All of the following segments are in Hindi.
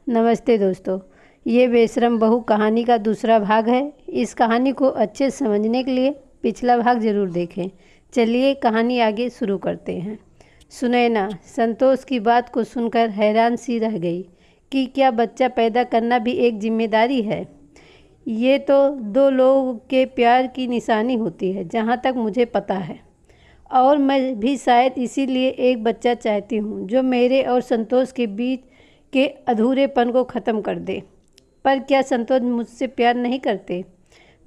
नमस्ते दोस्तों। ये बेशरम बहू कहानी का दूसरा भाग है। इस कहानी को अच्छे से समझने के लिए पिछला भाग ज़रूर देखें। चलिए कहानी आगे शुरू करते हैं। सुनैना संतोष की बात को सुनकर हैरान सी रह गई कि क्या बच्चा पैदा करना भी एक जिम्मेदारी है। ये तो दो लोगों के प्यार की निशानी होती है जहाँ तक मुझे पता है, और मैं भी शायद इसीलिए एक बच्चा चाहती हूँ जो मेरे और संतोष के बीच के अधूरेपन को ख़त्म कर दे। पर क्या संतोष मुझसे प्यार नहीं करते?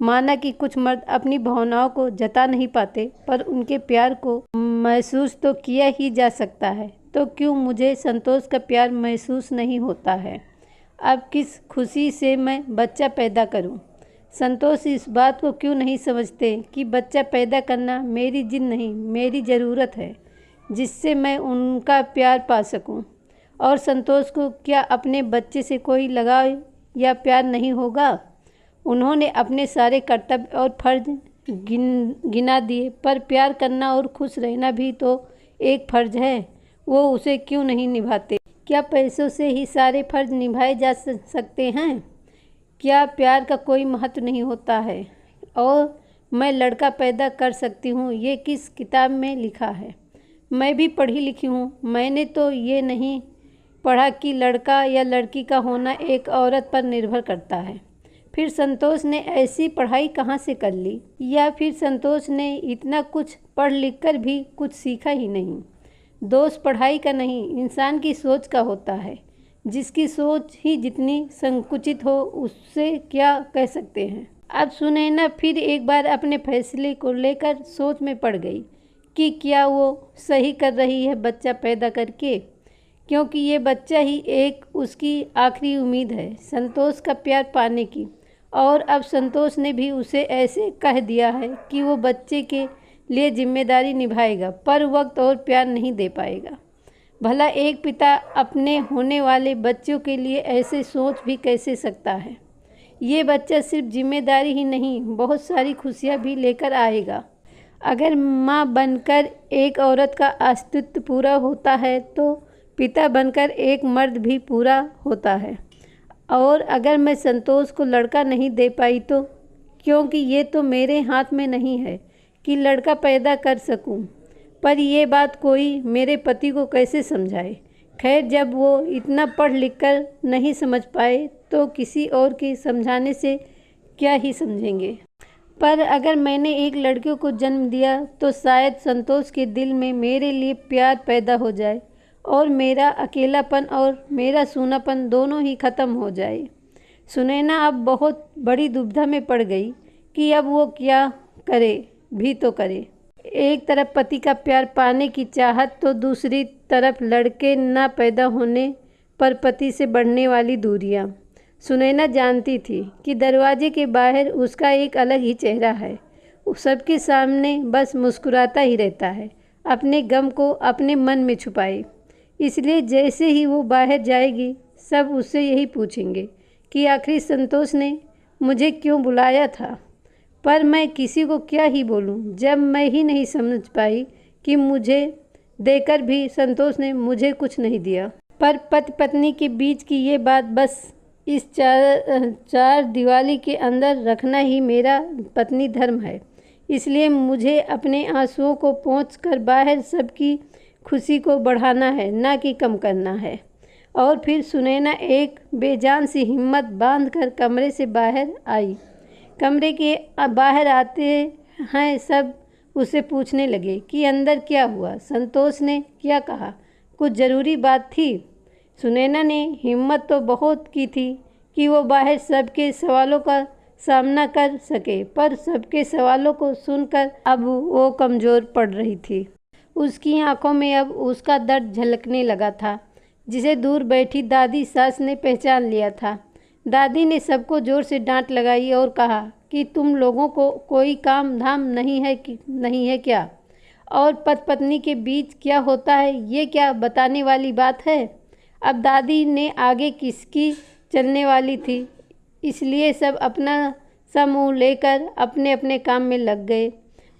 माना कि कुछ मर्द अपनी भावनाओं को जता नहीं पाते, पर उनके प्यार को महसूस तो किया ही जा सकता है। तो क्यों मुझे संतोष का प्यार महसूस नहीं होता है? अब किस खुशी से मैं बच्चा पैदा करूं? संतोष इस बात को क्यों नहीं समझते कि बच्चा पैदा करना मेरी जिद नहीं, मेरी ज़रूरत है, जिससे मैं उनका प्यार पा सकूं। और संतोष को क्या अपने बच्चे से कोई लगाव या प्यार नहीं होगा? उन्होंने अपने सारे कर्तव्य और फर्ज गिना दिए, पर प्यार करना और खुश रहना भी तो एक फ़र्ज है। वो उसे क्यों नहीं निभाते? क्या पैसों से ही सारे फर्ज निभाए जा सकते हैं? क्या प्यार का कोई महत्व नहीं होता है? और मैं लड़का पैदा कर सकती हूँ, ये किस किताब में लिखा है? मैं भी पढ़ी लिखी हूँ। मैंने तो ये नहीं पढ़ा कि लड़का या लड़की का होना एक औरत पर निर्भर करता है। फिर संतोष ने ऐसी पढ़ाई कहाँ से कर ली? या फिर संतोष ने इतना कुछ पढ़ लिख कर भी कुछ सीखा ही नहीं? दोष पढ़ाई का नहीं, इंसान की सोच का होता है। जिसकी सोच ही जितनी संकुचित हो, उससे क्या कह सकते हैं। अब सुनैना फिर एक बार अपने फैसले को लेकर सोच में पड़ गई कि क्या वो सही कर रही है बच्चा पैदा करके, क्योंकि ये बच्चा ही एक उसकी आखिरी उम्मीद है संतोष का प्यार पाने की। और अब संतोष ने भी उसे ऐसे कह दिया है कि वो बच्चे के लिए जिम्मेदारी निभाएगा, पर वक्त और प्यार नहीं दे पाएगा। भला एक पिता अपने होने वाले बच्चों के लिए ऐसे सोच भी कैसे सकता है? ये बच्चा सिर्फ जिम्मेदारी ही नहीं, बहुत सारी खुशियाँ भी लेकर आएगा। अगर माँ बनकर एक औरत का अस्तित्व पूरा होता है, तो पिता बनकर एक मर्द भी पूरा होता है। और अगर मैं संतोष को लड़का नहीं दे पाई तो, क्योंकि ये तो मेरे हाथ में नहीं है कि लड़का पैदा कर सकूं। पर ये बात कोई मेरे पति को कैसे समझाए? खैर, जब वो इतना पढ़ लिख कर नहीं समझ पाए तो किसी और के समझाने से क्या ही समझेंगे। पर अगर मैंने एक लड़के को जन्म दिया तो शायद संतोष के दिल में मेरे लिए प्यार पैदा हो जाए और मेरा अकेलापन और मेरा सूनापन दोनों ही ख़त्म हो जाए। सुनैना अब बहुत बड़ी दुविधा में पड़ गई कि अब वो क्या करे भी तो करे। एक तरफ पति का प्यार पाने की चाहत, तो दूसरी तरफ लड़के ना पैदा होने पर पति से बढ़ने वाली दूरियां। सुनैना जानती थी कि दरवाजे के बाहर उसका एक अलग ही चेहरा है। सबके सामने बस मुस्कुराता ही रहता है, अपने गम को अपने मन में छुपाए। इसलिए जैसे ही वो बाहर जाएगी, सब उससे यही पूछेंगे कि आखिर संतोष ने मुझे क्यों बुलाया था। पर मैं किसी को क्या ही बोलूं, जब मैं ही नहीं समझ पाई कि मुझे देकर भी संतोष ने मुझे कुछ नहीं दिया। पर पति पत्नी के बीच की ये बात बस इस चार दीवारी के अंदर रखना ही मेरा पत्नी धर्म है। इसलिए मुझे अपने आंसुओं को पोंछ कर बाहर सबकी खुशी को बढ़ाना है, ना कि कम करना है। और फिर सुनैना एक बेजान सी हिम्मत बांधकर कमरे से बाहर आई। कमरे के बाहर आते हैं सब उससे पूछने लगे कि अंदर क्या हुआ, संतोष ने क्या कहा, कुछ ज़रूरी बात थी। सुनैना ने हिम्मत तो बहुत की थी कि वो बाहर सबके सवालों का सामना कर सके, पर सबके सवालों को सुनकर अब वो कमज़ोर पड़ रही थी। उसकी आंखों में अब उसका दर्द झलकने लगा था, जिसे दूर बैठी दादी सास ने पहचान लिया था। दादी ने सबको जोर से डांट लगाई और कहा कि तुम लोगों को कोई काम धाम नहीं है क्या? और पति पत्नी के बीच क्या होता है, ये क्या बताने वाली बात है? अब दादी ने आगे किसकी चलने वाली थी, इसलिए सब अपना समूह लेकर अपने अपने काम में लग गए।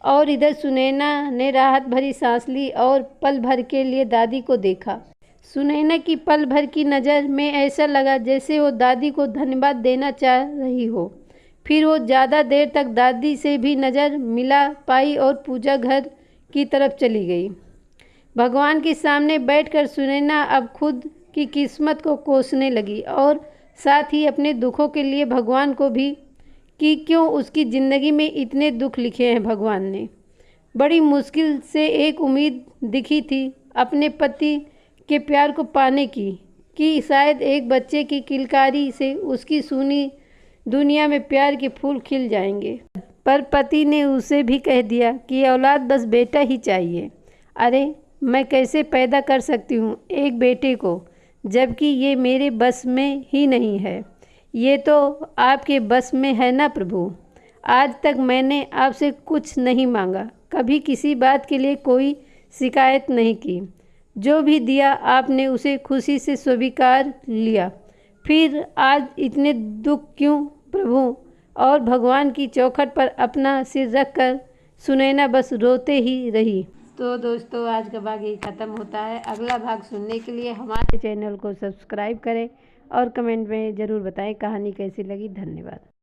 और इधर सुनैना ने राहत भरी सांस ली और पल भर के लिए दादी को देखा। सुनैना की पल भर की नज़र में ऐसा लगा जैसे वो दादी को धन्यवाद देना चाह रही हो। फिर वो ज़्यादा देर तक दादी से भी नज़र मिला पाई और पूजा घर की तरफ चली गई। भगवान के सामने बैठकर सुनैना अब खुद की किस्मत को कोसने लगी और साथ ही अपने दुखों के लिए भगवान को भी, कि क्यों उसकी ज़िंदगी में इतने दुख लिखे हैं भगवान ने। बड़ी मुश्किल से एक उम्मीद दिखी थी अपने पति के प्यार को पाने की, कि शायद एक बच्चे की किलकारी से उसकी सूनी दुनिया में प्यार के फूल खिल जाएंगे। पर पति ने उसे भी कह दिया कि औलाद बस बेटा ही चाहिए। अरे मैं कैसे पैदा कर सकती हूँ एक बेटे को, जबकि ये मेरे बस में ही नहीं है। ये तो आपके बस में है ना प्रभु। आज तक मैंने आपसे कुछ नहीं मांगा, कभी किसी बात के लिए कोई शिकायत नहीं की। जो भी दिया आपने उसे खुशी से स्वीकार लिया। फिर आज इतने दुख क्यों प्रभु। और भगवान की चौखट पर अपना सिर रखकर सुनैना बस रोते ही रही। तो दोस्तों आज का भाग यही ख़त्म होता है। अगला भाग सुनने के लिए हमारे चैनल को सब्सक्राइब करें और कमेंट में ज़रूर बताएं कहानी कैसी लगी। धन्यवाद।